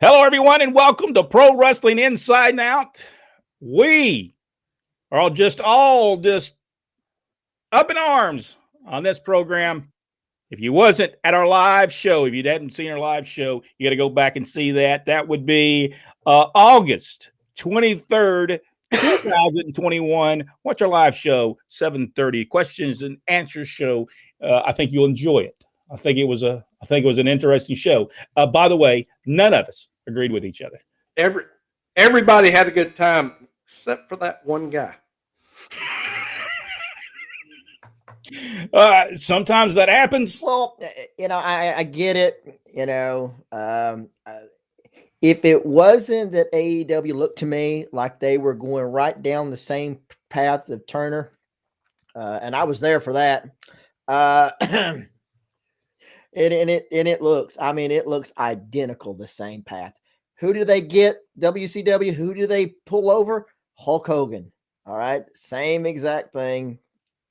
Hello, everyone, and welcome to Pro Wrestling Inside and Out. We are all just up in arms on this program. If you wasn't at our live show, if you hadn't seen our live show, you got to go back and see that. That would be August 23rd, 2021. Watch our live show, 7:30, questions and answers show. I think you'll enjoy it. I think it was an interesting show. By the way, none of us agreed with each other. Everybody had a good time except for that one guy. Sometimes that happens. Well, I get it. If it wasn't that AEW looked to me like they were going right down the same path of Turner, and I was there for that. It looks identical, the same path. Who do they get? WCW. Who do they pull over? Hulk Hogan. All right, same exact thing.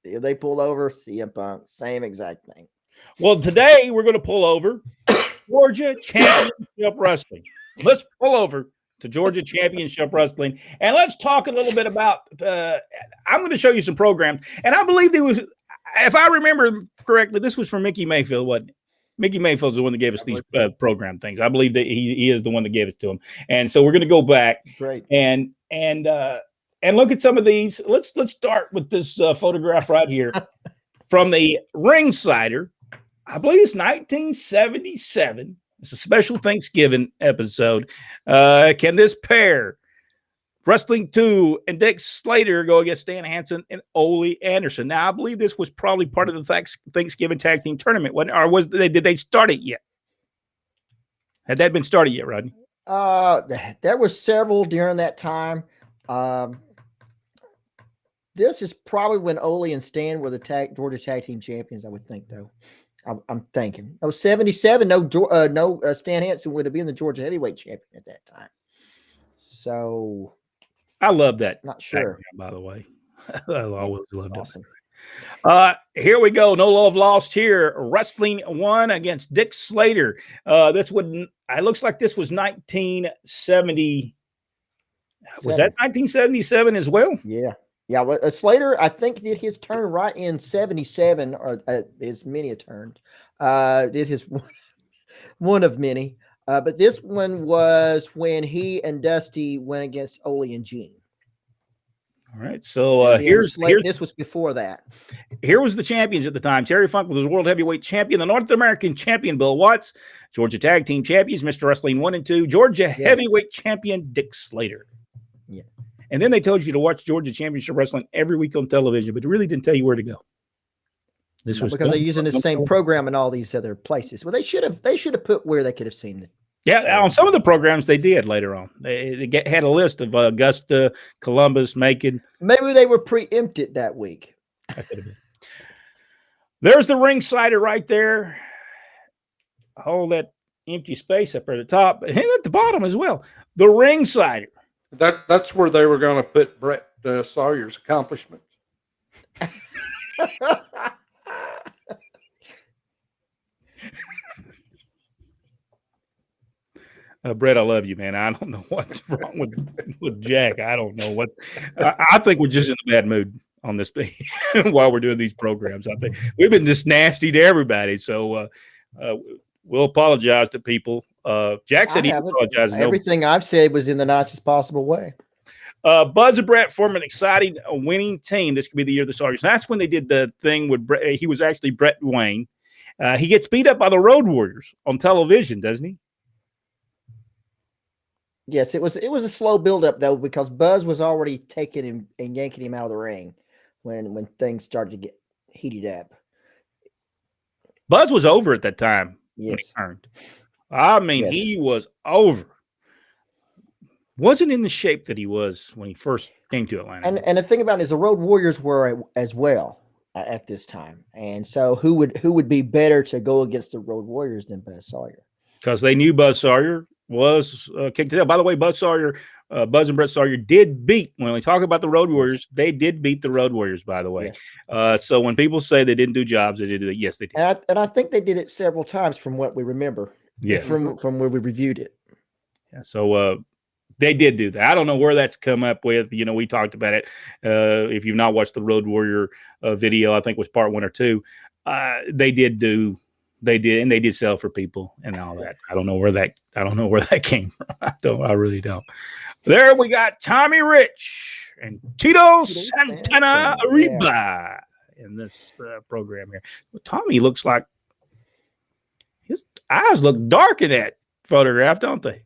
They pull over CM Punk. Same exact thing. Well, today we're going to pull over Georgia Championship Wrestling. Let's pull over to Georgia Championship Wrestling, and let's talk a little bit about. I'm going to show you some programs, and I believe there was, if I remember correctly, this was from Mickey Mayfield, wasn't it? Mickey Mayfield's the one that gave us these program things. I believe that he is the one that gave it to him, and so we're going to go back. Great. And look at some of these. Let's start with this photograph right here from the Ringsider. I believe it's 1977. It's a special Thanksgiving episode. Can this pair, Wrestling 2 and Dick Slater, go against Stan Hansen and Ole Anderson? Now, I believe this was probably part of the Thanksgiving Tag Team Tournament, did they start it yet? Had that been started yet, Rodney? There were several during that time. This is probably when Ole and Stan were the Georgia Tag Team Champions, I would think, though. I'm thinking. 77, no Stan Hansen would have been the Georgia Heavyweight Champion at that time. So I love that. Not sure. By the way, I always loved awesome. it. Here we go. No love lost here. Wrestling 1 against Dick Slater. It looks like this was 1970. Was that 1977 as well? Yeah. Yeah, well, Slater, I think, did his turn right in 77, or his many a turn. Did his one of many. But this one was when he and Dusty went against Ole and Gene. All right, so here's this was before that. Here was the champions at the time. Terry Funk was the World Heavyweight Champion, the North American Champion, Bill Watts, Georgia Tag Team Champions, Mr. Wrestling 1 and 2, Georgia Heavyweight Champion, Dick Slater. Yeah. And then they told you to watch Georgia Championship Wrestling every week on television, but they really didn't tell you where to go. This was because they're using the same program in all these other places. Well, they should have put where they could have seen it. Yeah, on some of the programs they did later on. They had a list of Augusta, Columbus, Macon. Maybe they were preempted that week. That could have been. There's the Ringsider right there. Hold that empty space up at the top, and at the bottom as well. The Ringsider. That's where they were going to put Brett Sawyer's accomplishments. Brett, I love you, man. I don't know what's wrong with Jack. I don't know what. I think we're just in a bad mood on this while we're doing these programs. I think we've been just nasty to everybody, so we'll apologize to people. Jack said he apologized. Everything I've said was in the nicest possible way. Buzz and Brett form an exciting winning team. This could be the year of the Sawyers. That's when they did the thing with Brett. He was actually Brett Wayne. He gets beat up by the Road Warriors on television, doesn't he? Yes, it was a slow buildup, though, because Buzz was already taking him and yanking him out of the ring when things started to get heated up. Buzz was over at that time when he turned. I mean, Yes. He was over. Wasn't in the shape that he was when he first came to Atlanta. And the thing about it is the Road Warriors were as well at this time. And so who would be better to go against the Road Warriors than Buzz Sawyer? Because they knew Buzz Sawyer was kicked to hell. By the way, Buzz and Brett Sawyer did beat, when we talk about the Road Warriors, they did beat the Road Warriors, by the way. Yes. So when people say they didn't do jobs, they did it. Yes, they did. And I think they did it several times from what we remember. Yeah. From where we reviewed it. Yeah, so they did do that. I don't know where that's come up with. You know, we talked about it. If you've not watched the Road Warrior video, I think it was part 1 or 2. They did sell for people and all that. I don't know where that came from. I really don't. There we got Tommy Rich and Tito Santana Arriba in this program here. Well, Tommy looks like his eyes look dark in that photograph, don't they?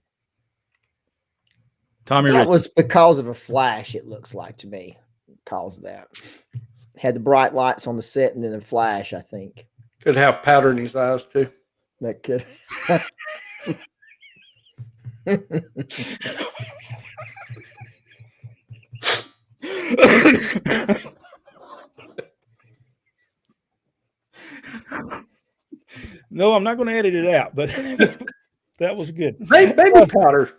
Tommy That Rich. was because of a flash, it looks like to me. Because of that. Had the bright lights on the set and then a flash, I think. Could have powder in his eyes too. That could. No, I'm not going to edit it out, but that was good. Baby powder.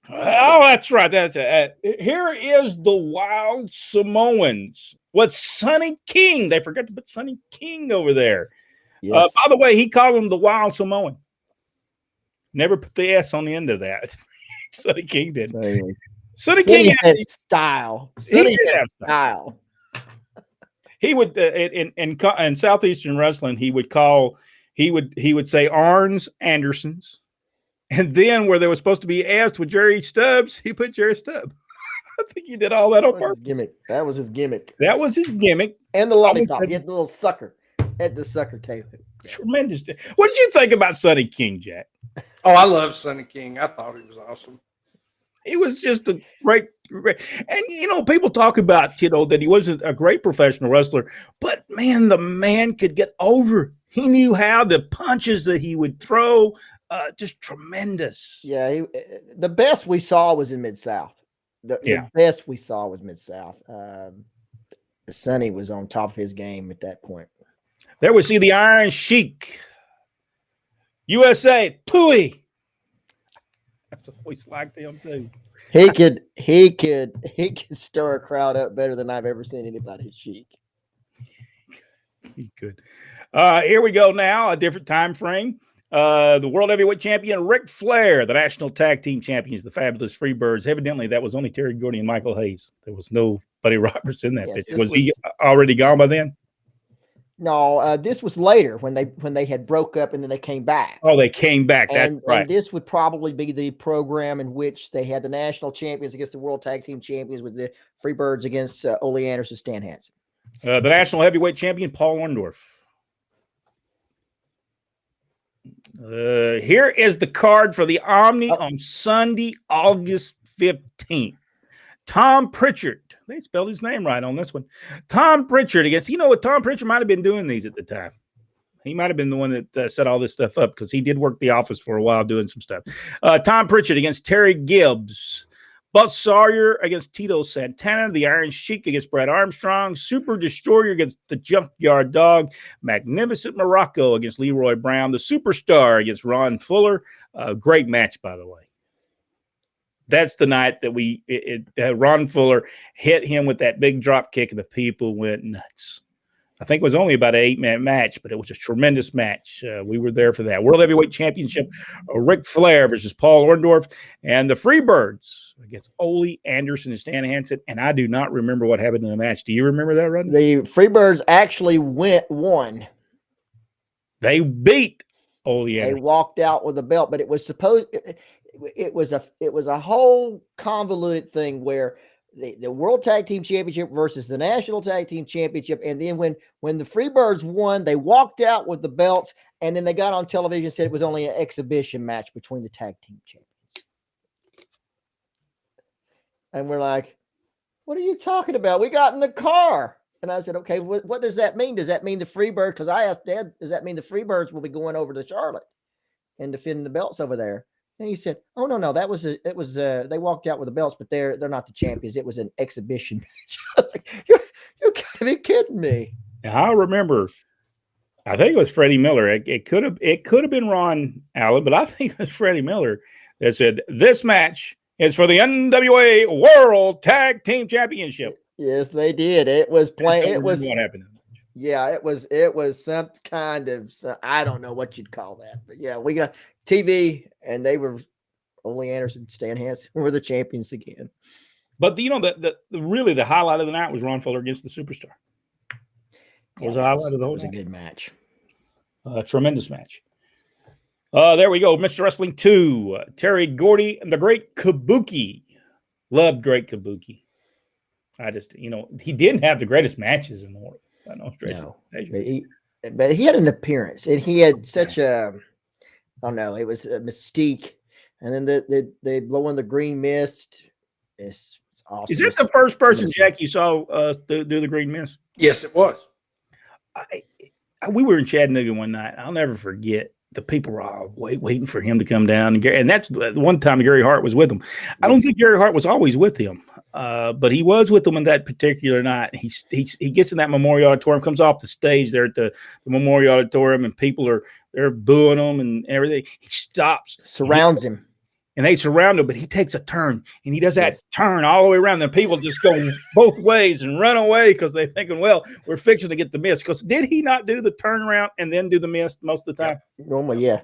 Oh, that's right. That's it. Here is the Wild Samoans. What's Sonny King? They forgot to put Sonny King over there. Yes. By the way, he called him the Wild Samoan. Never put the S on the end of that. Sonny King did. Sonny King had style. He did have style. He would in Southeastern wrestling. He would say Arns Andersons, and then where there was supposed to be S with Jerry Stubbs, he put Jerry Stubb. I think he did all that on purpose. That was his gimmick. That was his gimmick. And the lollipop. He had the little sucker at the sucker table. Tremendous. What did you think about Sonny King, Jack? Oh, I love Sonny King. I thought he was awesome. He was just a great, and people talk about that he wasn't a great professional wrestler, but man, the man could get over. He knew how. The punches that he would throw, just tremendous. Yeah, the best we saw was in Mid-South. The best we saw was Mid-South. Sonny was on top of his game at that point. There we see the Iron Sheik. USA, Pooey. I've always liked him too. He could stir a crowd up better than I've ever seen anybody Sheik. He could. Here we go now, a different time frame. The World Heavyweight Champion, Ric Flair, the National Tag Team Champions, the Fabulous Freebirds. Evidently, that was only Terry Gordy and Michael Hayes. There was no Buddy Roberts in that picture. Was he already gone by then? No, this was later when they had broke up and then they came back. Oh, they came back. That's right. And this would probably be the program in which they had the national champions against the World Tag Team Champions with the Freebirds against Ole Anderson, Stan Hansen. The National Heavyweight Champion, Paul Orndorff. Here is the card for the Omni on Sunday, August 15th. Tom Pritchard. They spelled his name right on this one. Tom Pritchard against, Tom Pritchard might have been doing these at the time. He might have been the one that set all this stuff up because he did work the office for a while doing some stuff. Tom Pritchard against Terry Gibbs. Buzz Sawyer against Tito Santana. The Iron Sheik against Brad Armstrong. Super Destroyer against the Junkyard Dog. Magnificent Morocco against Leroy Brown. The Superstar against Ron Fuller. Great match, by the way. That's the night that Ron Fuller hit him with that big drop kick and the people went nuts. I think it was only about an 8-minute match, but it was a tremendous match. We were there for that. World Heavyweight Championship, Ric Flair versus Paul Orndorff, and the Freebirds against Ole Anderson and Stan Hansen. And I do not remember what happened in the match. Do you remember that, Rodney? The Freebirds actually won. They beat Ole Anderson. They walked out with the belt, but it was supposed. It was a whole convoluted thing where the World Tag Team Championship versus the National Tag Team Championship, and then when the Freebirds won, they walked out with the belts, and then they got on television and said it was only an exhibition match between the tag team champions. And we're like, "What are you talking about? We got in the car." And I said, "Okay, what does that mean? Does that mean the Freebirds?" Because I asked Dad, "Does that mean the Freebirds will be going over to Charlotte and defending the belts over there?" And he said, "Oh no, they walked out with the belts, but they're not the champions. It was an exhibition match." Like, you gotta be kidding me. Now, I remember, I think it was Freddie Miller. It could have been Ron Allen, but I think it was Freddie Miller that said this match is for the NWA World Tag Team Championship. Yes, they did. It was playing. It was what happened. Yeah, it was some kind of, I don't know what you'd call that, but yeah, we got TV and they were Ole Anderson, Stan Hansen were the champions again. But really the highlight of the night was Ron Fuller against the Superstar. It was a highlight of the whole It was night. a good match. Tremendous match. There we go. Mr. Wrestling 2. Terry Gordy and the Great Kabuki. Loved Great Kabuki. I just, he didn't have the greatest matches in the world. I know, No, but he had an appearance, and he had such a, I don't know, it was a mystique. And then they blow in the green mist. It's awesome. Is that the first person, Jack, you saw do the green mist? Yes, it was. We were in Chattanooga one night. I'll never forget. The people were all waiting for him to come down. And that's the one time Gary Hart was with him. I don't think Gary Hart was always with him, but he was with them on that particular night. He gets in that Memorial Auditorium, comes off the stage there at the Memorial Auditorium, and people they're booing him and everything. He stops. Surrounds him. And they surround him, but he takes a turn, and he does that turn all the way around. And people just go both ways and run away because they're thinking, well, we're fixing to get the mist. Because did he not do the turnaround and then do the mist most of the time? Normally, yeah.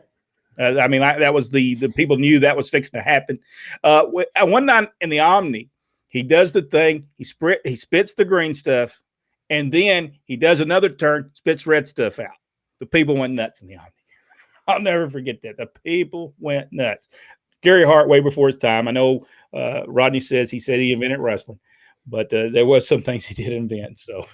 That was the people knew that was fixing to happen. One night in the Omni, he does the thing. He spits the green stuff, and then he does another turn, spits red stuff out. The people went nuts in the Omni. I'll never forget that. The people went nuts. Gary Hart, way before his time. I know Rodney said he invented wrestling, but there was some things he did invent. So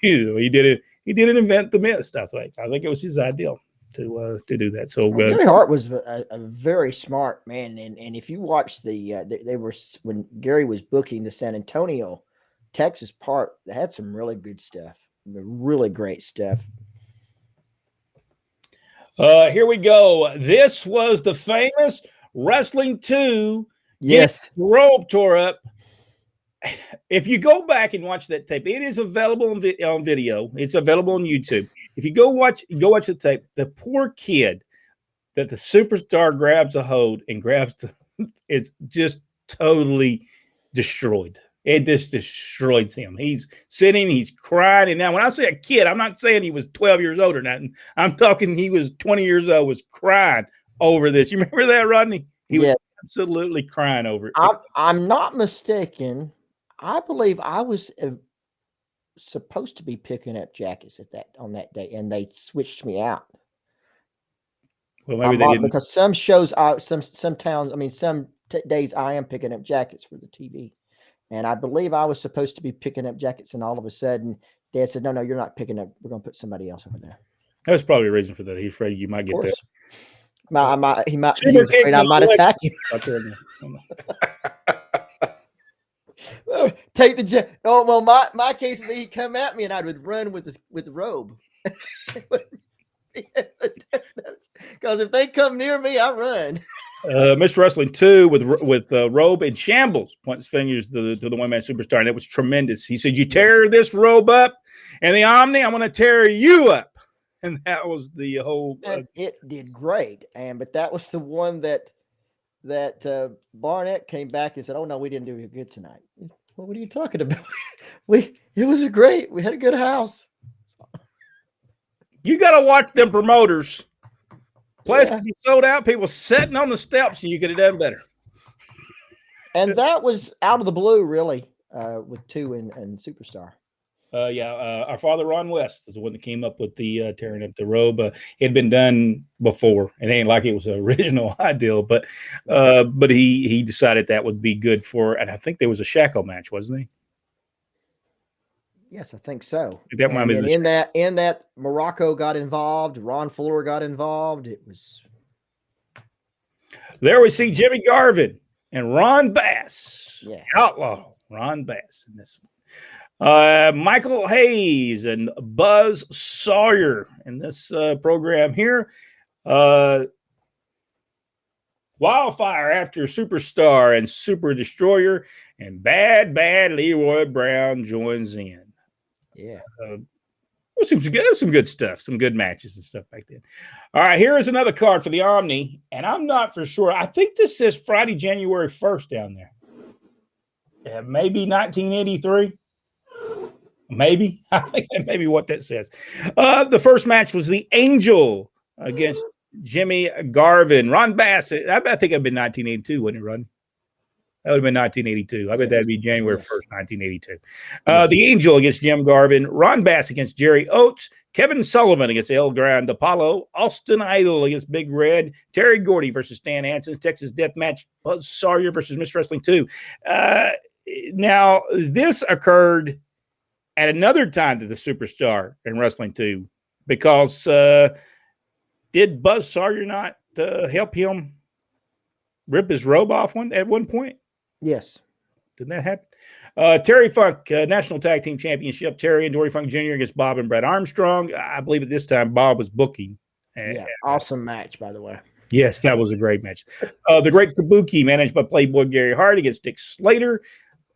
he didn't invent the mist. I think it was his ideal to do that. So Gary Hart was a very smart man, and if you watch they were when Gary was booking the San Antonio, Texas part, they had some really good stuff, really great stuff. Here we go. This was the famous Wrestling 2. Yes. Robe tore up. If you go back and watch that tape, it is available on video. It's available on YouTube. If you go watch the tape, the poor kid that the Superstar grabs a hold and is just totally destroyed. It just destroyed him. He's sitting, he's crying. And now when I say a kid, I'm not saying he was 12 years old or nothing. I'm talking he was 20 years old, was crying over this. You remember that, Rodney? He was absolutely crying over it. I'm not mistaken. I believe I was supposed to be picking up jackets on that day, and they switched me out. Well, maybe they didn't. Because some shows, some towns, some days I am picking up jackets for the TV. And I believe I was supposed to be picking up jackets, and all of a sudden, Dad said, "No, you're not picking up. We're going to put somebody else over there." That was probably a reason for that. He's afraid you might get that. He was afraid I might attack him. Take the jet. Oh well, my case would be he'd come at me and I would run with the robe. Because if they come near me, I run. Mr. Wrestling 2 with Robe and Shambles points fingers to the one-man Superstar, and it was tremendous. He said, "You tear this Robe up, and the Omni, I'm going to tear you up." And that was the whole. It did great, but that was the one that Barnett came back and said, "Oh no, we didn't do good tonight." Well, what are you talking about? It was great. We had a good house. You got to watch them promoters. Place be sold out. People sitting on the steps, and you could have done better. And that was out of the blue, really, with 2 and Superstar. Our father Ron West is the one that came up with the tearing up the Robe. It had been done before. It ain't like it was an original ideal, but he decided that would be good for. And I think there was a shackle match, wasn't he? Yes, I think so. That might be in that Morocco got involved. Ron Fuller got involved. It was. There we see Jimmy Garvin and Ron Bass. Yeah. Outlaw Ron Bass in this one. Michael Hayes and Buzz Sawyer in this program here. Wildfire after Superstar and Super Destroyer, and Bad Leroy Brown joins in. Yeah. Some good stuff, some good matches and stuff back then. All right, here is another card for the Omni, and I'm not for sure. I think this says Friday, January 1st down there. Yeah, maybe 1983. Maybe. I think that may be what that says. The first match was the Angel against Jimmy Garvin, Ron Bassett. I think it'd been 1982, wouldn't it, Ron? That would have been 1982. I bet that'd be January 1st, 1982. The Angel against Jim Garvin, Ron Bass against Jerry Oates, Kevin Sullivan against El Grande Apollo, Austin Idol against Big Red, Terry Gordy versus Stan Hansen, Texas Death Match, Buzz Sawyer versus Miss Wrestling 2. Now, this occurred at another time to the Superstar in Wrestling 2 because did Buzz Sawyer not help him rip his robe off at one point? Yes. Didn't that happen? Terry Funk, National Tag Team Championship. Terry and Dory Funk Jr. against Bob and Brett Armstrong. I believe at this time Bob was booking. Awesome match, by the way. Yes, that was a great match. The Great Kabuki, managed by Playboy Gary Hart against Dick Slater.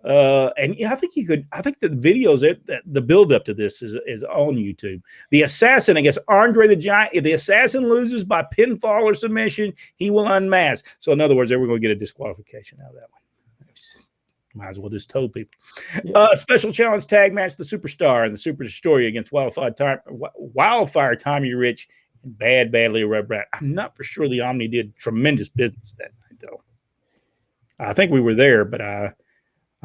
And I think the videos, the build up to this is on YouTube. The Assassin against Andre the Giant. If the Assassin loses by pinfall or submission, he will unmask. So in other words, we're going to get a disqualification out of that one. Might as well just tell people. Special challenge tag match: the Superstar and the Super Destroyer against Wildfire Tommy Rich and Badly Red Brown. I'm not for sure the Omni did tremendous business that night, though. I think we were there, but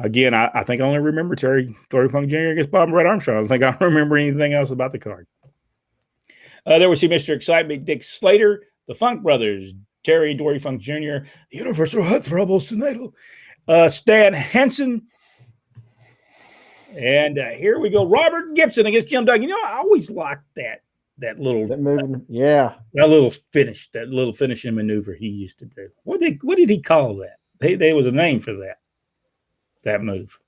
again, I think I only remember Terry Funk Jr. against Bob and Brett Armstrong. I don't think I remember anything else about the card. There we see Mr. Excitement, Dick Slater, the Funk Brothers, Terry and Dory Funk Jr., the Universal Heartthrob Ostinato, Stan Henson. And here we go. Robert Gibson against Jim Duggan. I always liked that little finishing maneuver he used to do. What did he call that? There was a name for that move.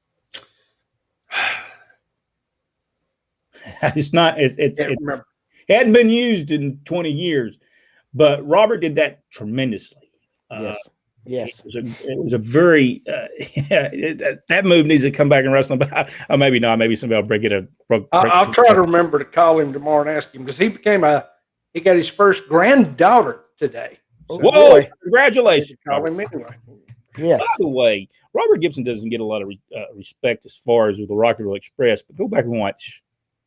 It hadn't been used in 20 years, but Robert did that tremendously. Yes. It was a very that move needs to come back in wrestling, but maybe not. Maybe somebody will break it. I'll try to remember to call him tomorrow and ask him because he got his first granddaughter today. So, whoa! Congratulations! Call him anyway. Yes. By the way, Robert Gibson doesn't get a lot of respect as far as with the Rockville Express, but go back and watch.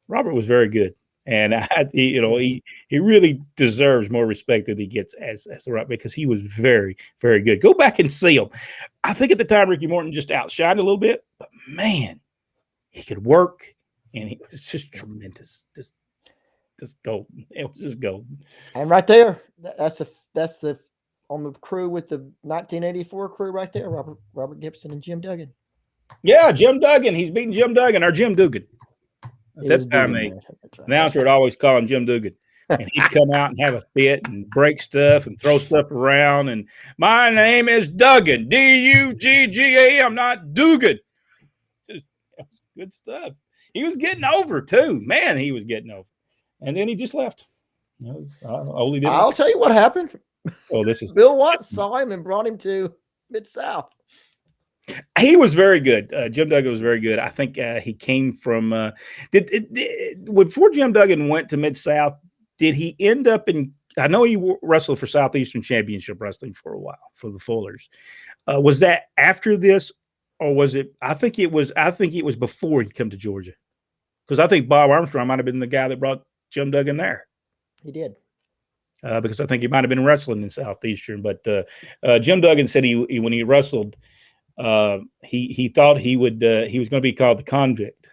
Robert was very good. And he really deserves more respect than he gets as the right, because he was very, very good. Go back and see him. I think at the time Ricky Morton just outshined a little bit, but man, he could work, and he was just tremendous, just golden. It was just golden. And right there, that's the on the crew with the 1984 crew right there, Robert Gibson and Jim Duggan. Yeah, Jim Duggan. He's beating Jim Duggan, or Jim Dugan. At that time, the announcer would always call him Jim Dugan. And he'd come out and have a fit and break stuff and throw stuff around. And my name is Duggan, Dugga. I'm not Dugan. That was good stuff. He was getting over, too. Man, he was getting over. And then he just left. I'll tell you what happened. Oh, this is Bill Watts saw him and brought him to Mid-South. He was very good. Jim Duggan was very good. I think he came from before Jim Duggan went to Mid-South, did he end up in, I know he wrestled for Southeastern Championship Wrestling for a while for the Fullers. Was that after this, or was it, I think it was before he came to Georgia. Because I think Bob Armstrong might have been the guy that brought Jim Duggan there. He did. Because I think he might have been wrestling in Southeastern, but Jim Duggan said he when he wrestled, he thought he was going to be called the Convict,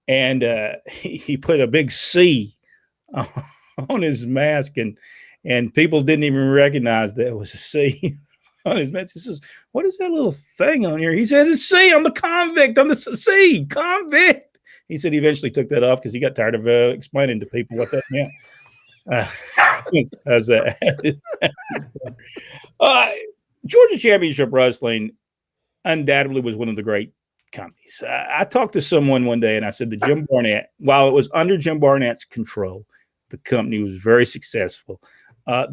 and he put a big C on his mask, and people didn't even recognize that it was a C on his mask. He says, "What is that little thing on here?" He says, "It's C. I'm the Convict. I'm the C Convict." He said he eventually took that off because he got tired of explaining to people what that meant. Georgia Championship Wrestling undoubtedly was one of the great companies. I talked to someone one day and I said that Jim Barnett, while it was under Jim Barnett's control, the company was very successful.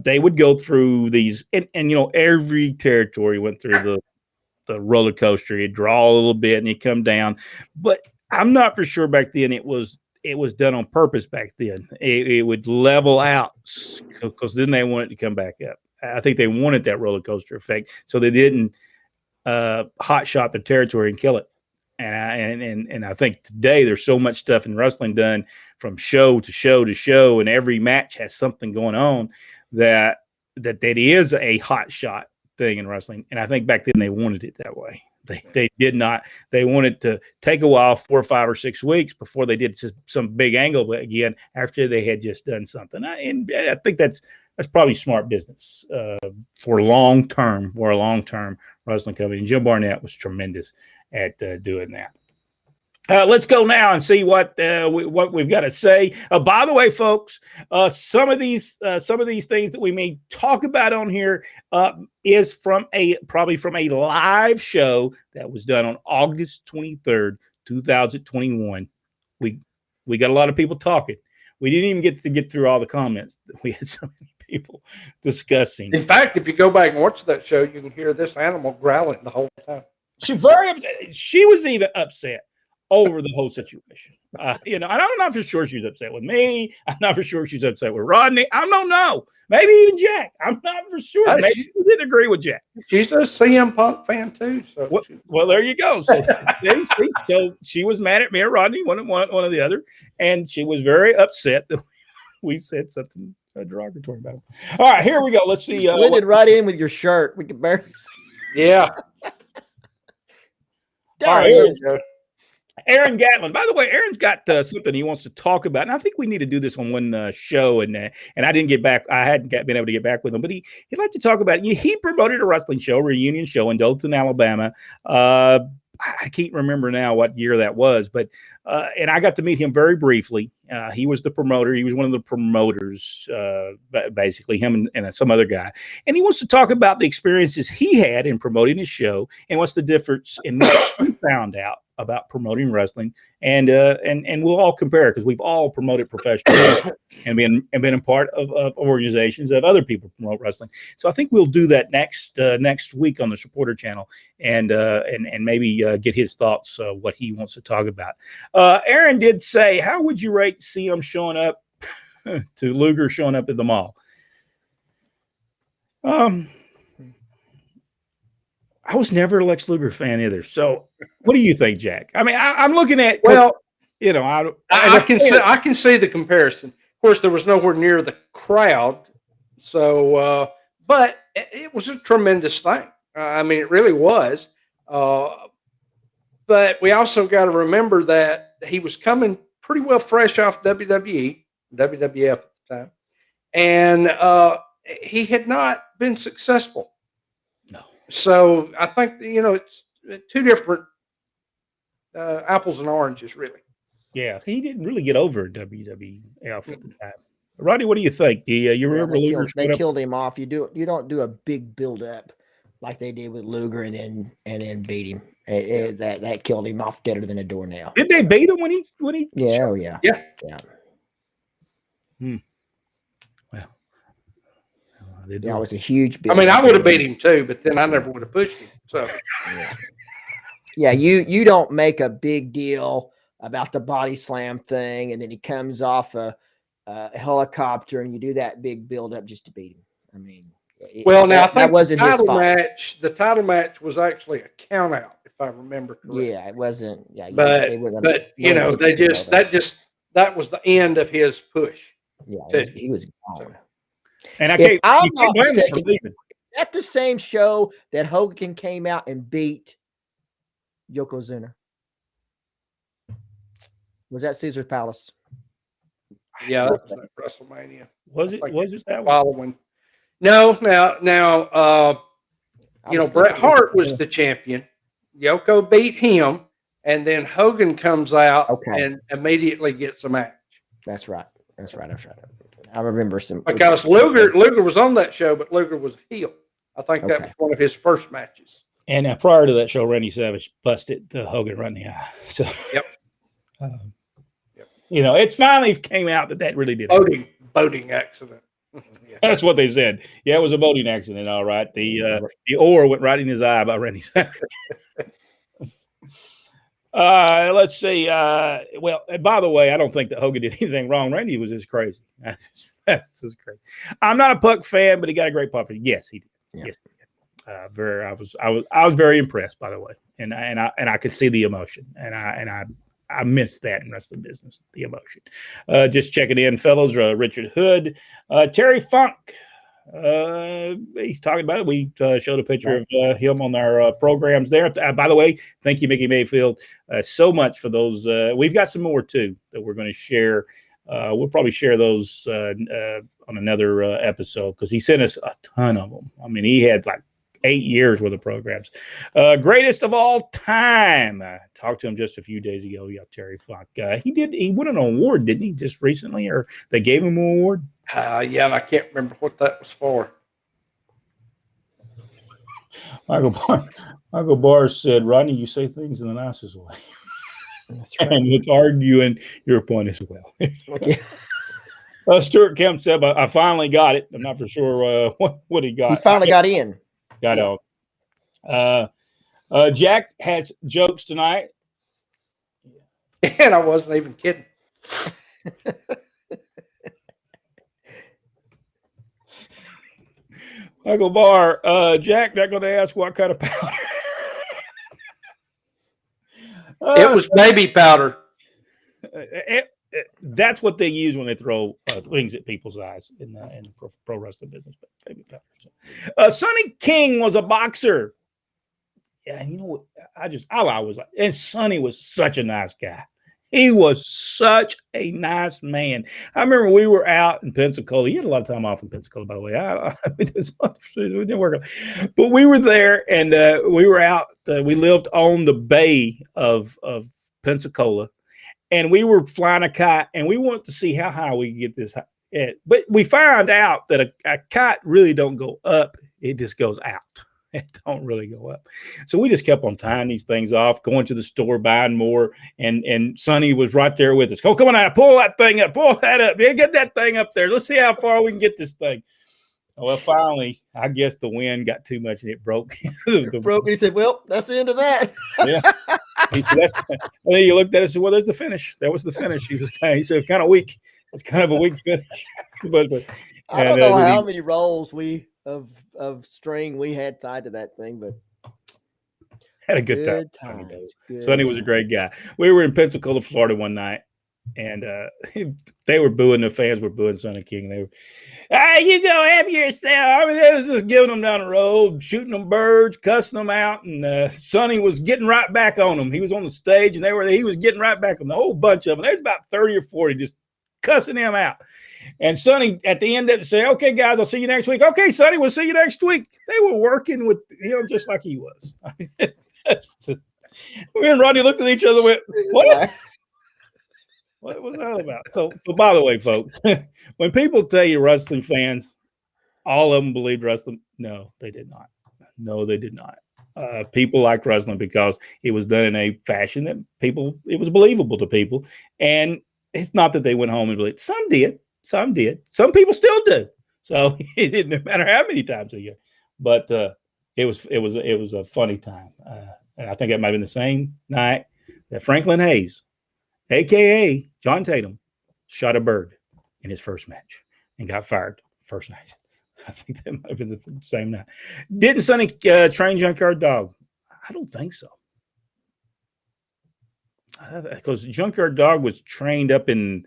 They would go through these, and every territory went through the roller coaster. You'd draw a little bit and you come down. But I'm not for sure back then it was done on purpose back then. It would level out because then they wanted to come back up. I think they wanted that roller coaster effect, so they didn't hot shot the territory and kill it. And I think today there's so much stuff in wrestling done from show to show to show, and every match has something going on that is a hot shot thing in wrestling. And I think back then they wanted it that way. They did not. They wanted to take a while, 4 or 5 or 6 weeks before they did some big angle again after they had just done something. And I think that's probably smart business for a long term wrestling company. And Jim Barnett was tremendous at doing that. Let's go now and see what we've got to say. By the way, folks, some of these things that we may talk about on here is probably from a live show that was done on August 23rd, 2021. We got a lot of people talking. We didn't even get through all the comments. We had so many people discussing. In fact, if you go back and watch that show, you can hear this animal growling the whole time. She was even upset over the whole situation. And I'm not for sure she's upset with me. I'm not for sure she's upset with Rodney. I don't know. Maybe even Jack. I'm not for sure. Maybe she didn't agree with Jack. She's a CM Punk fan too. So well, there you go. So, so she was mad at me or Rodney, one or the other, and she was very upset that we said something derogatory about him. All right, here we go. Let's see. Blended right in with your shirt. We can barely see. Yeah. All right. Aaron Gatlin. By the way, Aaron's got something he wants to talk about, and I think we need to do this on one show. And I didn't get back. I hadn't been able to get back with him, but he'd like to talk about it. He promoted a wrestling show, reunion show in Dothan, Alabama. I can't remember now what year that was, but and I got to meet him very briefly. He was the promoter. He was one of the promoters, basically, him and some other guy. And he wants to talk about the experiences he had in promoting his show and what's the difference in what he found out about promoting wrestling. And we'll all compare because we've all promoted professionally and been a part of organizations that other people promote wrestling. So I think we'll do that next week on the supporter channel and maybe get his thoughts, what he wants to talk about. Aaron did say, how would you rate CM showing up to Luger showing up at the mall? I was never a Lex Luger fan either. So what do you think, Jack? I mean, I'm looking at, well, I can see the comparison. Of course, there was nowhere near the crowd. So, but it was a tremendous thing. I mean, it really was. But we also got to remember that he was coming pretty well fresh off WWF at the time. And he had not been successful. No. So I think, it's two different apples and oranges, really. Yeah, he didn't really get over WWF at the time. Rodney, what do you think? You remember Luger? They killed him off. You don't do a big build up like they did with Luger and then beat him. That killed him off deader than a doornail. Did they beat him when he? Yeah, oh yeah. Well, it was a huge build. I mean, I would have beat him too, but then I never would have pushed him. So yeah, you don't make a big deal about the body slam thing, and then he comes off a helicopter, and you do that big build up just to beat him. I mean, I think that wasn't his fault. The title match was actually a count out, if I remember correctly. Yeah, it wasn't. Yeah, but that was the end of his push. Yeah, he was gone. And I'm not mistaken, at the same show that Hogan came out and beat Yokozuna. Was that Caesar's Palace? Yeah, that was at WrestleMania. Was it that following? No, now Bret Hart was the champion. Yoko beat him, and then Hogan comes out and immediately gets a match. That's right. I remember some because Luger was on that show, but Luger was a heel. I think that was one of his first matches. And prior to that show, Randy Savage busted Hogan right in the eye. So yep. It finally came out that really did boating accident. Yeah. That's what they said. Yeah, it was a boating accident. All right. The oar went right in his eye by Randy Savage. Let's see. Well, by the way, I don't think that Hogan did anything wrong. Randy was just crazy. That's just crazy. I'm not a Puck fan, but he got a great pop. Yes, he did. Yeah. Yes, he did. I was very impressed, by the way, and I could see the emotion, and I missed that in wrestling business, the emotion. Just checking in, fellows. Richard Hood, Terry Funk. He's talking about it. We showed a picture of him on our programs there. By the way, thank you, Mickey Mayfield, so much for those. We've got some more too that we're going to share. We'll probably share those on another episode because he sent us a ton of them. I mean, he had like 8 years worth of programs. Greatest of all time. I talked to him just a few days ago. Yeah, Terry Funk. He won an award, didn't he, just recently? Or they gave him an award? Yeah, and I can't remember what that was for. Michael Barr said, Rodney, you say things in the nicest way. That's right. And it's arguing your point as well. Stuart Kemp said, I finally got it. I'm not for sure what he got. He finally got in. Got out. Jack has jokes tonight. And I wasn't even kidding. Michael Barr, Jack, not going to ask what kind of powder. It was baby powder. That's what they use when they throw things at people's eyes in the pro wrestling business. Baby powder. Sonny King was a boxer. Yeah, you know what? I was like, and Sonny was such a nice guy. He was such a nice man. I remember we were out in Pensacola. He had a lot of time off in Pensacola, by the way. But we were there, and we were out. We lived on the bay of Pensacola, and we were flying a kite, and we wanted to see how high we could get this. But we found out that a kite really don't go up; it just goes out. It don't really go up. So we just kept on tying these things off, going to the store, buying more. And Sonny was right there with us. Oh, come on out, pull that thing up, pull that up. Yeah, get that thing up there. Let's see how far we can get this thing. Well, finally, I guess the wind got too much and it broke. It broke. He said, well, that's the end of that. Yeah. He said, and then you looked at it and said, well, there's the finish. That was the finish. He said, it's kind of weak. It's kind of a weak finish. but I don't know how many rolls of string we had tied to that thing, but had a good time. Sonny was a great guy. We were in Pensacola, Florida one night, and they were booing. The fans were booing Sonny King. They were, you go have yourself. I mean, they was just giving them down the road, shooting them birds, cussing them out, and Sonny was getting right back on them. He was on the stage, and he was getting right back on them. A whole bunch of them. There's about 30 or 40 just cussing him out. And Sonny, at the end of it, say, okay, guys, I'll see you next week. Okay, Sonny, we'll see you next week. They were working with him just like he was. Me and Rodney looked at each other and went, what? What was that about? So by the way, folks, when people tell you wrestling fans, all of them believed wrestling. No, they did not. No, they did not. People liked wrestling because it was done in a fashion that it was believable to people. And it's not that they went home and believed. Some did. Some did. Some people still do. So it didn't matter how many times a year. But it was a funny time. And I think that might have been the same night that Franklin Hayes, a.k.a. John Tatum, shot a bird in his first match and got fired first night. I think that might have been the same night. Didn't Sonny train Junkyard Dog? I don't think so. Because Junkyard Dog was trained up in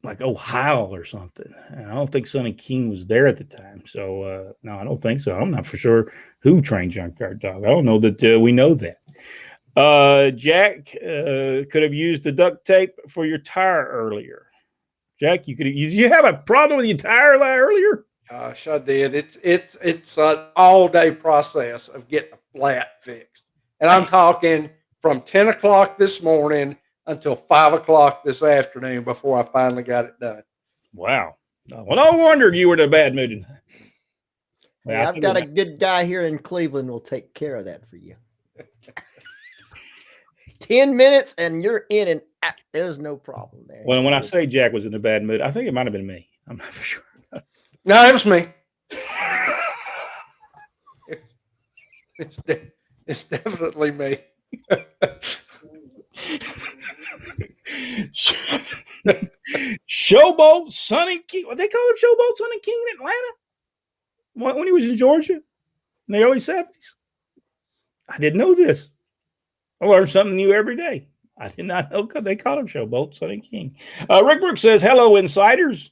like Ohio or something. And I don't think Sonny King was there at the time. So, no, I don't think so. I'm not for sure who trained Junkyard Dog. I don't know that we know that. Jack could have used the duct tape for your tire earlier. Jack, did you have a problem with your tire earlier? Gosh, I did. It's an all-day process of getting a flat fixed. And I'm talking from 10 o'clock this morning until 5 o'clock this afternoon before I finally got it done. Wow. Well, no wonder you were in a bad mood. Well, I've got a good guy here in Cleveland who will take care of that for you. 10 minutes and you're in and out. There's no problem there. Well, when I say Jack was in a bad mood, I think it might have been me. I'm not for sure. No, it was me. It's definitely me. Showboat Sonny King. What they call him, Showboat Sonny King in Atlanta when he was in Georgia in the early 70s. I didn't know this. I learn something new every day. I did not know they called him Showboat Sonny King. Rick Brooks says, hello, insiders.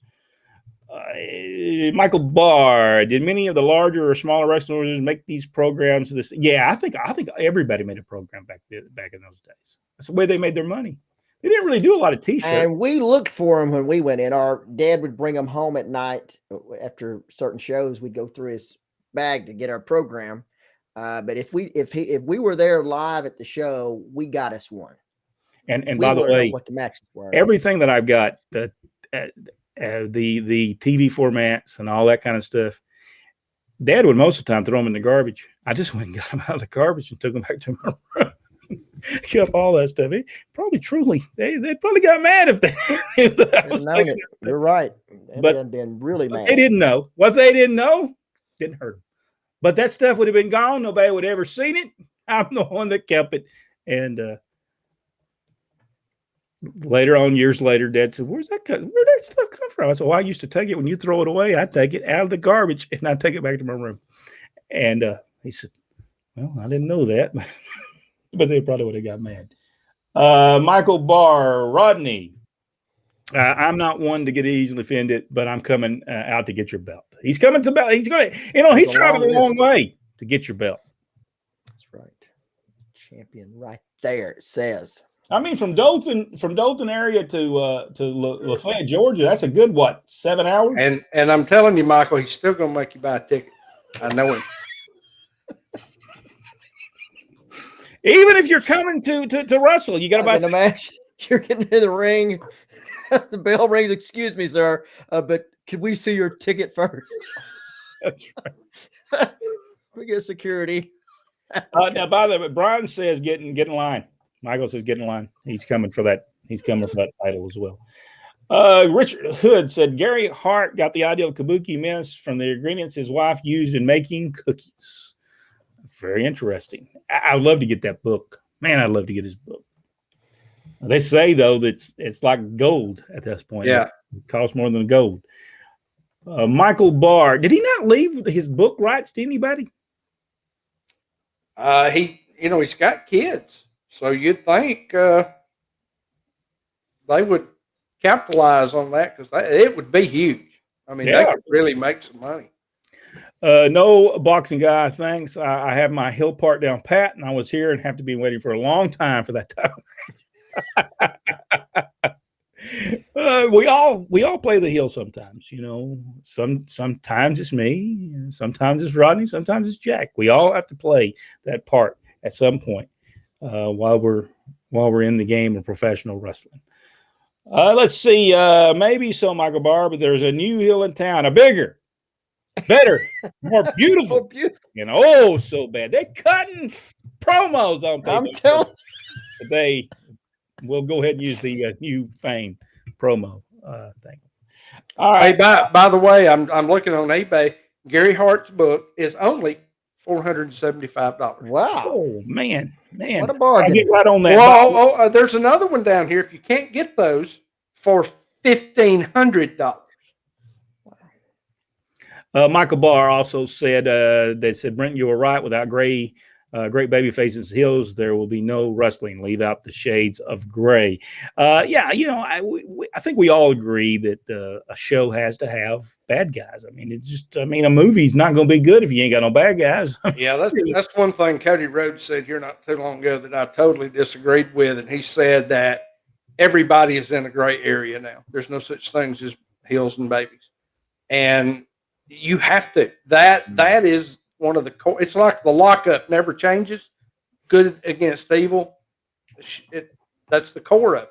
Michael Barr, did many of the larger or smaller wrestlers make these programs? Yeah, I think everybody made a program back in those days. That's the way they made their money. They didn't really do a lot of T-shirts. And we looked for them when we went in. Our dad would bring them home at night after certain shows. We'd go through his bag to get our program. But if we were there live at the show, we got us one. And by the way, what the matches were. Everything that I've got, the TV formats and all that kind of stuff, Dad would most of the time throw them in the garbage. I just went and got them out of the garbage and took them back to my room. Kept all that stuff. They probably got mad if they. You're right. They'd been really mad. They didn't know what they didn't know. Didn't hurt them. But that stuff would have been gone. Nobody would have ever seen it. I'm the one that kept it. And later on, years later, Dad said, "Where'd that stuff come from?" I said, "Well, I used to take it when you throw it away. I take it out of the garbage and I take it back to my room." And he said, "Well, I didn't know that." But they probably would have got mad. Michael Barr, Rodney. I'm not one to get easily offended, but I'm coming out to get your belt. He's coming to belt. He's going to, he's traveling a long way to get your belt. That's right. Champion right there, it says. I mean, from Dothan area to Lafayette, Georgia, that's a good, 7 hours? And I'm telling you, Michael, he's still going to make you buy a ticket. I know him. Even if you're coming to wrestle, you got to buy the match. You're getting in the ring. The bell rings. Excuse me, sir, but can we see your ticket first? That's right. We get security. Now, by the way, Brian says get in line. Michael says get in line. He's coming for that. He's coming for that title as well. Richard Hood said Gary Hart got the idea of kabuki mints from the ingredients his wife used in making cookies. Very interesting. I'd love to get that book. Man, I'd love to get his book. They say, though, that it's like gold at this point. Yeah. It costs more than gold. Michael Barr, did he not leave his book rights to anybody? He's got kids. So you'd think they would capitalize on that because it would be huge. I mean, they could really make some money. No boxing guy, thanks. I have my hill part down pat, and I was here and have to be waiting for a long time for that time. We all play the hill sometimes, Sometimes it's me, sometimes it's Rodney, sometimes it's Jack. We all have to play that part at some point while we're in the game of professional wrestling. Let's see, maybe so, Michael Barr, but there's a new hill in town, a bigger, better, more beautiful, so bad. They're cutting promos on people. I'm telling you. They will go ahead and use the new Fame promo thing. All right. Hey, by the way, I'm looking on eBay. Gary Hart's book is only $475. Wow. Oh, man. What a bargain. I get right on that. Well, there's another one down here. If you can't get those for $1,500. Michael Barr also said, they said, Brent, you were right. Without great babyfaces hills, there will be no wrestling. Leave out the shades of gray. I think we all agree that a show has to have bad guys. I mean, a movie's not going to be good if you ain't got no bad guys. Yeah, that's one thing Cody Rhodes said here not too long ago that I totally disagreed with. And he said that everybody is in a gray area now. There's no such things as heels and babies. And you have to. That is one of the core. It's like the lockup never changes. Good against evil. That's the core of it.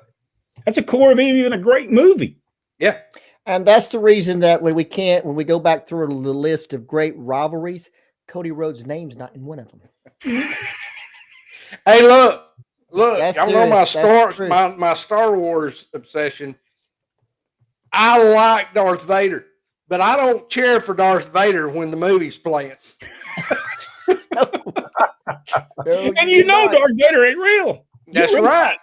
That's the core of even a great movie. Yeah. And that's the reason that when we go back through the list of great rivalries, Cody Rhodes' name's not in one of them. Hey, look, That's y'all know serious. my Star Wars obsession. I like Darth Vader, but I don't cheer for Darth Vader when the movie's playing. Darth Vader ain't real. That's right.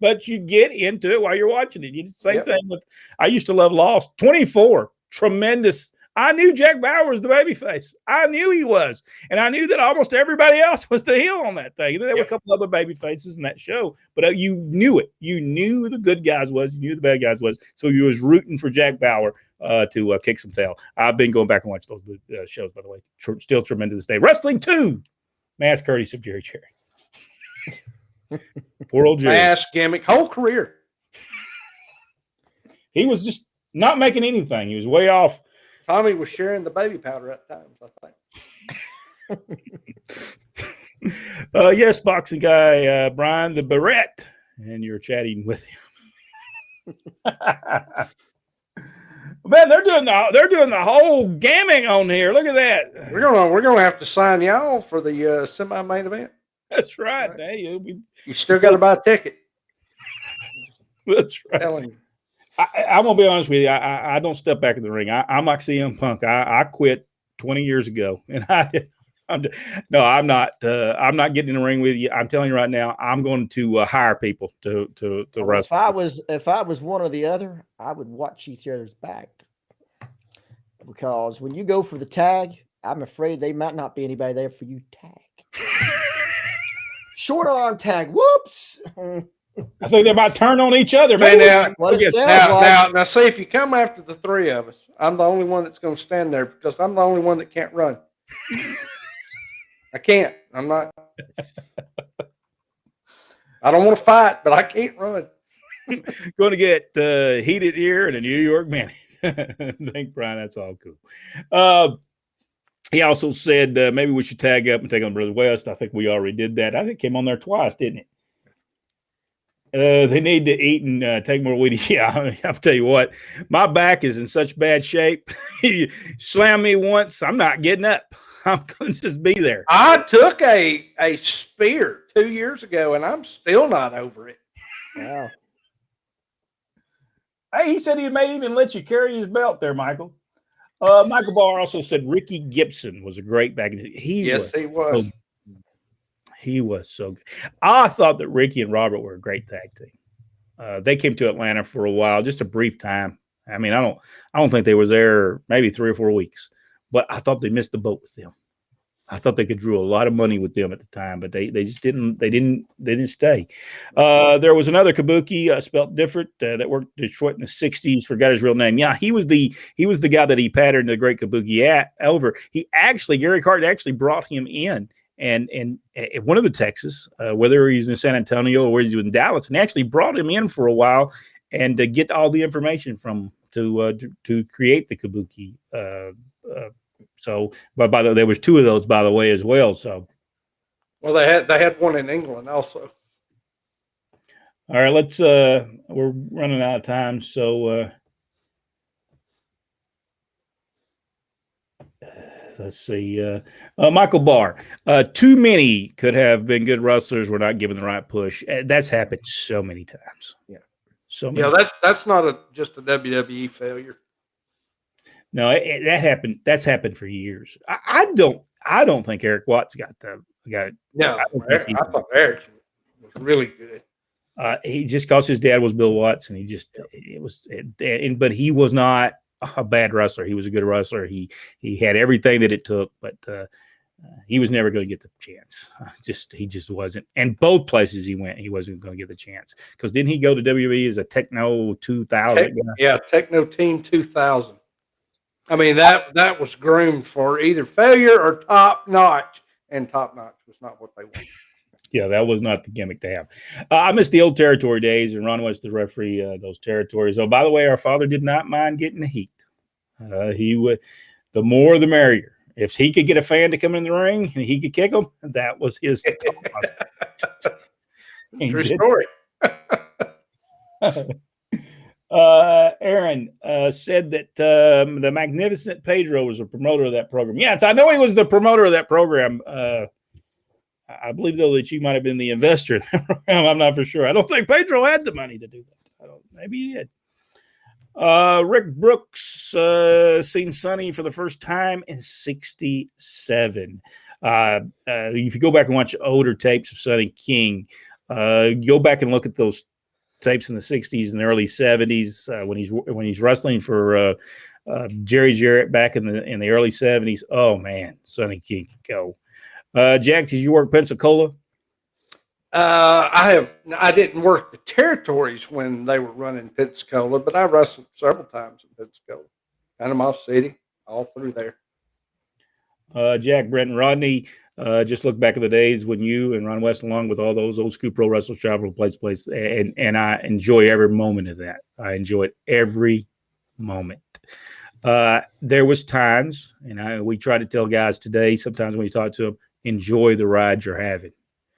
But you get into it while you're watching it. It's the same thing with. I used to love Lost. 24, tremendous. I knew Jack Bauer was the babyface. I knew he was, and I knew that almost everybody else was the heel on that thing. And then there were a couple other babyfaces in that show, but you knew it. You knew who the good guys was. You knew who the bad guys was. So you was rooting for Jack Bauer to kick some tail. I've been going back and watch those shows, by the way. Still tremendous to this day. Wrestling 2, mass courtesy of Jerry Cherry. Poor old Jerry. Mass gimmick, whole career. He was just not making anything. He was way off. Tommy was sharing the baby powder at times, I think. Yes, boxing guy, Brian the Barrett, and you're chatting with him. Man, they're doing the whole gaming on here. Look at that. We're gonna have to sign y'all for the semi-main event. That's right. Hey, you still got to buy a ticket. That's right. Telling you. I'm gonna be honest with you. I don't step back in the ring. I'm like CM Punk. I quit 20 years ago, and I'm not getting in the ring with you. I'm telling you right now. I'm going to hire people to wrestle. If I was one or the other, I would watch each other's back, because when you go for the tag, I'm afraid they might not be anybody there for you. Tag, short arm tag. Whoops. I think they might turn on each other. Man, now, see, if you come after the three of us, I'm the only one that's going to stand there, because I'm the only one that can't run. I can't. I'm not. I don't want to fight, but I can't run. Going to get heated here in a New York minute. Thank Brian. That's all cool. He also said maybe we should tag up and take on Brother West. I think we already did that. I think it came on there twice, didn't it? They need to eat and take more Wheaties. Yeah, I'll tell you what, my back is in such bad shape. You slam me once, I'm not getting up. I'm going to just be there. I took a spear 2 years ago, and I'm still not over it. Wow. Hey, he said he may even let you carry his belt there, Michael. Michael Barr also said Ricky Gibson was a great back. He was. He was so good. I thought that Ricky and Robert were a great tag team. They came to Atlanta for a while, just a brief time. I mean, I don't think they were there maybe 3 or 4 weeks, but I thought they missed the boat with them. I thought they could draw a lot of money with them at the time, but they just didn't. They didn't stay. There was another Kabuki spelt different that worked Detroit in the '60s. Forgot his real name. Yeah, he was the guy that he patterned the Great Kabuki over. Gary Hart actually brought him in. And one of the Texas, whether he's in San Antonio or whether he's in Dallas, and actually brought him in for a while and to get all the information from to create the Kabuki. But by the way, there was 2 of those, by the way, as well. So, well, they had one in England also. All right, let's. We're running out of time, so. Let's see. Michael Barr. Too many could have been good wrestlers. Were not given the right push. That's happened so many times. Yeah. So many. Yeah, that's not just a WWE failure. No, that happened. That's happened for years. I don't think Eric Watts got. No, I thought Eric was really good. He just because his dad was Bill Watts, and but he was not a bad wrestler. He was a good wrestler. He had everything that it took, but he was never going to get the chance. He just wasn't. And both places he went, he wasn't going to get the chance. Because didn't he go to WWE as a Techno 2000? Techno Team 2000. I mean, that was groomed for either failure or top notch, and top notch was not what they wanted. Yeah, that was not the gimmick to have. I miss the old territory days, and Ron was the referee those territories. Oh, by the way, our father did not mind getting the heat. He would, the more the merrier. If he could get a fan to come in the ring and he could kick them, that was his. True story. Aaron said that the Magnificent Pedro was a promoter of that program. Yes, I know he was the promoter of that program. I believe, though, that you might have been the investor in that program. I'm not for sure. I don't think Pedro had the money to do that. Maybe he did. Rick Brooks seen Sonny for the first time in '67. If you go back and watch older tapes of Sonny King, go back and look at those tapes in the '60s and the early '70s when he's wrestling for Jerry Jarrett back in the early '70s. Oh man, Sonny King could go. Jack, did you work Pensacola? I didn't work the territories when they were running Pensacola, but I wrestled several times in Pensacola. Panama City, all through there. Jack, Brent, and Rodney, just look back at the days when you and Ron West, along with all those old school pro wrestlers, travel place, and I enjoy every moment of that. I enjoy it every moment. There was times, and we try to tell guys today, sometimes when you talk to them, enjoy the ride you're having.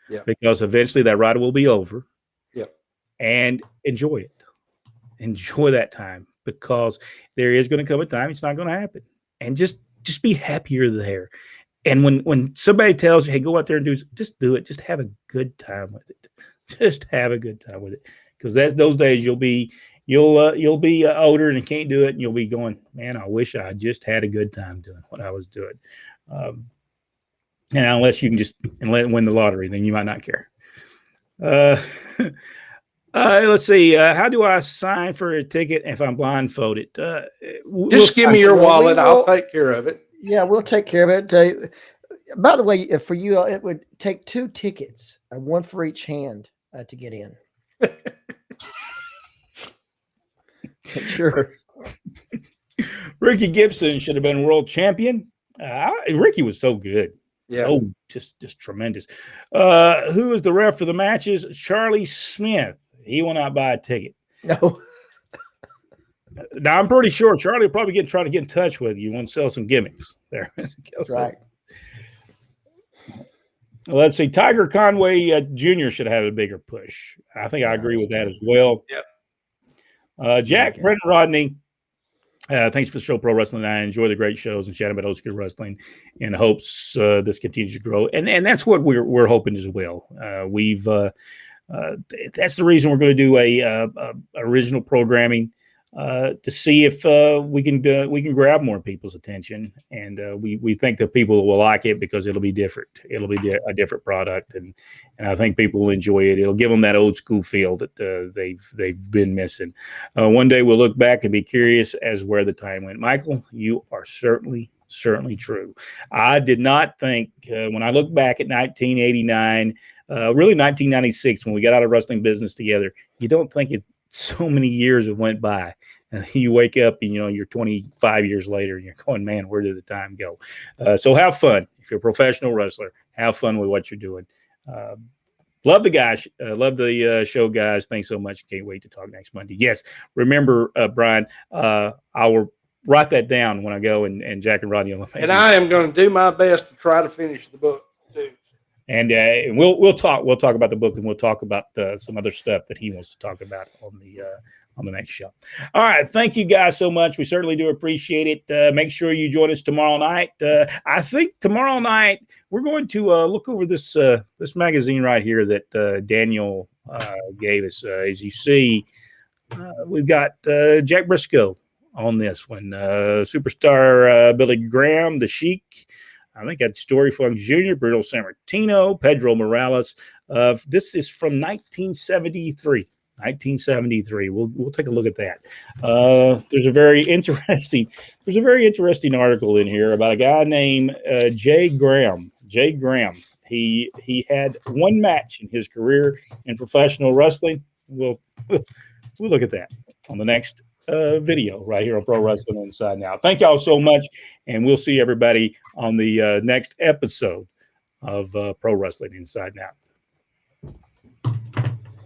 Yeah. Because eventually that ride will be over. Yeah. And enjoy it. Enjoy that time, because there is going to come a time it's not going to happen. And just be happier there. And when somebody tells you, hey, go out there and just do it. Just have a good time with it. Just have a good time with it. Because that's those days you'll be older and can't do it, and you'll be going, man, I wish I just had a good time doing what I was doing. And unless you can just win the lottery, then you might not care. Let's see. How do I sign for a ticket if I'm blindfolded? Just give me your wallet. I'll take care of it. Yeah, we'll take care of it. By the way, for you, it would take 2 tickets, one for each hand, to get in. Sure. Ricky Gibson should have been world champion. Ricky was so good. Yeah. Oh, just tremendous. Who is the ref for the matches? Charlie Smith. He will not buy a ticket. No. Now, I'm pretty sure Charlie will probably try to get in touch with you and sell some gimmicks there. That's right. Let's see. Tiger Conway Jr. should have had a bigger push. I think I agree with that as well. Yep. Jack, Brent, and Rodney, thanks for the show, Pro Wrestling. I enjoy the great shows and chat about old school wrestling, in hopes this continues to grow. And that's what we're hoping as well. That's the reason we're going to do a original programming, to see if we can grab more people's attention, and we think that people will like it because it'll be different. It'll be a different product, and I think people will enjoy it. It'll give them that old school feel that they've been missing. One day we'll look back and be curious as where the time went. Michael, you are certainly true. I did not think when I look back at 1989, really 1996, when we got out of wrestling business together, you don't think so many years have went by, and you wake up and you're 25 years later and you're going, man, where did the time go? So have fun. If you're a professional wrestler, have fun with what you're doing. Love the guys. Love the show, guys. Thanks so much. Can't wait to talk next Monday. Yes. Remember, Brian, I will write that down when I go, and Jack and Rodney will. And I am going to do my best to try to finish the book too. And we'll talk about the book, and we'll talk about some other stuff that he wants to talk about on the next show. All right, thank you guys so much. We certainly do appreciate it. Make sure you join us tomorrow night. I think tomorrow night we're going to look over this magazine right here that Daniel gave us. As you see, we've got Jack Briscoe on this one, superstar Billy Graham, the Sheik. I think that's Story Funk Jr., Bruno Sammartino, Pedro Morales. This is from 1973. 1973. We'll take a look at that. There's a very interesting article in here about a guy named Jay Graham. Jay Graham. He had one match in his career in professional wrestling. We'll look at that on the next video right here on Pro Wrestling Inside Now. Thank y'all so much, and we'll see everybody on the next episode of Pro Wrestling Inside Now.